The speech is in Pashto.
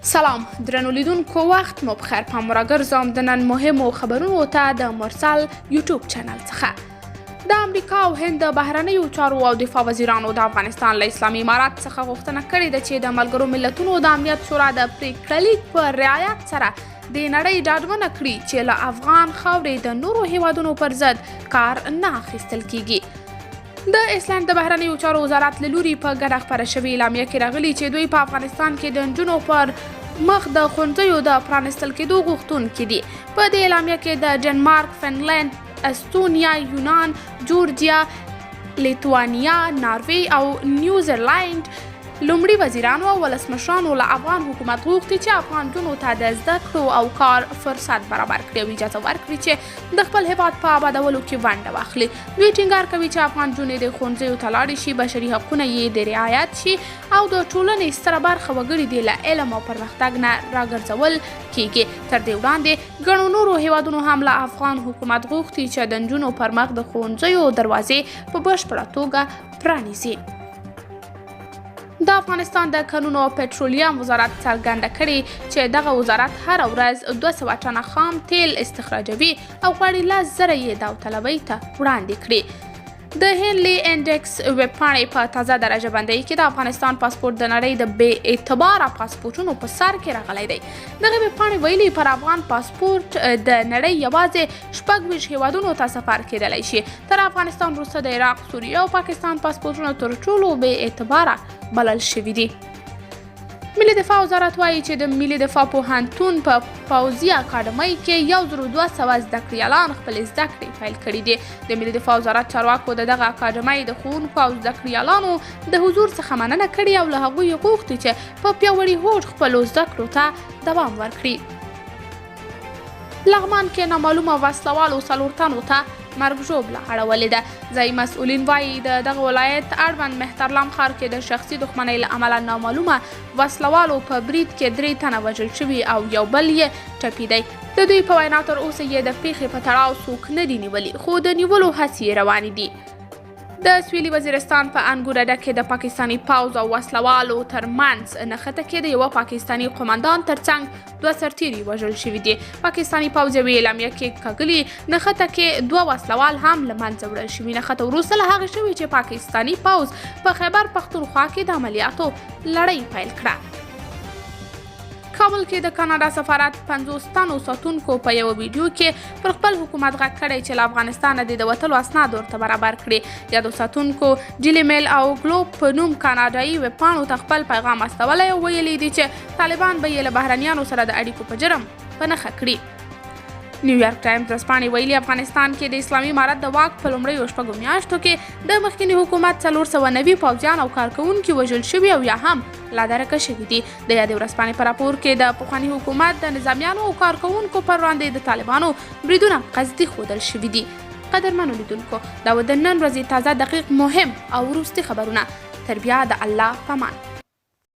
سلام درنو لیدونکو وخت مو بخیر پام راګرځوم د نن مهمو خبرونو ته د مرسل یوټیوب چینل څخه د امریکا او هند د بهرنیو چارو او دفاع وزیرانو د افغانستان له اسلامي امارات څخه غوښتنه کړې ده چې د ملګرو ملتونو د امنیت شورا د پریکړه لیک په رعایت سره د نړۍ ډاډمنه کړي چې له افغان خاورې د نورو هیوادونو پر ضد کار نه اخیستل کیږي د ایسلند د بهرنیو چارو وزارت له لوري په ګډه خپره شوې اعلامیه کې راغلي چې دوی په افغانستان کې د نجونو پر مخ د ښوونځیو د پرانیستل کېدو غوښتونکي دي. په دې اعلامیه کې د ډنمارک، فنلند، استونیا، یونان، جورجیا، لیتوانیا، ناروی او نیوزیلند لومړي وزیرانو او ولسمشرانو له افغان حکومت غوښتي چې افغان نجونو ته د زده کړو او کار فرصت برابر کړي او اجازه ورکړي چې د خپل هیواد په آبادولو کې ونډه واخلي. دوی ټینګار کوي چې افغان نجونې د ښوونځیو ته لاړې شي، بشري حقونه یې د رعایت شي او د ټولنې ستره برخه وګړي دې له علم او پرمختګ نه راګرځول کیږي. تر دې وړاندې ګڼو نورو هیوادونو هم له افغان حکومت غوښتي چې د نجونو پر مخ د ښوونځیو دروازې په بشپړه توګه پرانیزي. د افغانستان د کانونو او پټرولیم وزارت څرګنده کړې چې دغه وزارت هره ورځ 200 ټنه خام تیل استخراجوي او غواړي 10,000 یې داوطلبۍ ته وړاندې کړي. د هنلي انډیکس ویبپاڼې په تازه درجه بندۍ کې د افغانستان پاسپورت د نړۍ د بې اعتباره پاسپورټونو په سر کې راغلی دی. دغه ویبپاڼې ویلي پر افغان پاسپورت د نړۍ یوازې 26 هیوادونو ته سفر کېدلی شي. تر افغانستان وروسته د عراق، سوریه او پاکستان پاسپورټونه تر ټولو بې اعتباره بلل شوي دي. ملي دفاع وزارت وایي چې د ملي دفاع پوهنتون په پوځي اکاډمۍ کې 1200 زده کړیالان خپلې زده کړې پیل کړي دي. د ملي دفاع وزارت چارواکو د دغه اکاډمۍ د ښوونکو او زده کړیالانو د حضور څخه مننه کړې او له هغوی غوښتي چې په پیاوړي هوډ خپلو زده کړو ته دوام ورکړي. لغمان کې نامعلومه وسلوالو 4 تنو ته مرګ ژوبله اړولې ده. ځایي مسؤلین وایي د دغه ولایت اړوند مهترلام ښار کې د شخصي دښمنۍ له امله نامعلومه وسلوالو په برید کې 3 تنه وژل شوي او یو بل یې ټپي دی. د دوی په وینا تر اوسه یې د پیښې په تړاو څوک نه دي نیولي، خو د نیولو هڅې روانې دي. د سویلي وزیرستان په انګورډه کې د پاکستاني پوځ او وسلوالو ترمنځ نښته کې د یوه پاکستاني قومندان ترڅنګ 2 سرتیري وژل شوي دي. پاکستاني پوځ یوې اعلامیه کې کاږلي نښته کې 2 وسلوال هم له منځه وړل شوي. نښته وروسته له هغې شوې چې پاکستاني پوځ په خیبر پښتونخوا کې د عملیاتو لړۍ پیل کړه. کابل کې د کاناډا سفارت 50 تنو ساتونکو په یو ویډیو کې پر خپل حکومت غږ کړی چې له افغانستانه د وتلو اسناد ورته برابر کړي. یادو ساتونکو ډیلی میل او ګلوب په نوم کاناډایي ویبپاڼو ته خپل پیغام استولی او ویلي دي چې طالبان به یې له بهرنیانو سره د اړیکو په جرم په نښه کړي. نیویارک ټایمز ورځپاڼې ویلي افغانستان کې د اسلامي امارت د واک په لومړیو 6 میاشتو کې د مخکیني حکومت 490 پوځیان او کارکوونکي وژل شوي او یا هم لا درکه شوي دي. د یادې ورځپاڼې په راپور کې د پخواني حکومت د نظامیانو او کارکوونکو پر وړاندې د طالبانو بریدونه قصدي ښودل شوي دي. قدرمنو لیدونکو دا و د نن ورځې تازه، دقیق، مهم او وروستي خبرونه. تر بیا د الله په امان.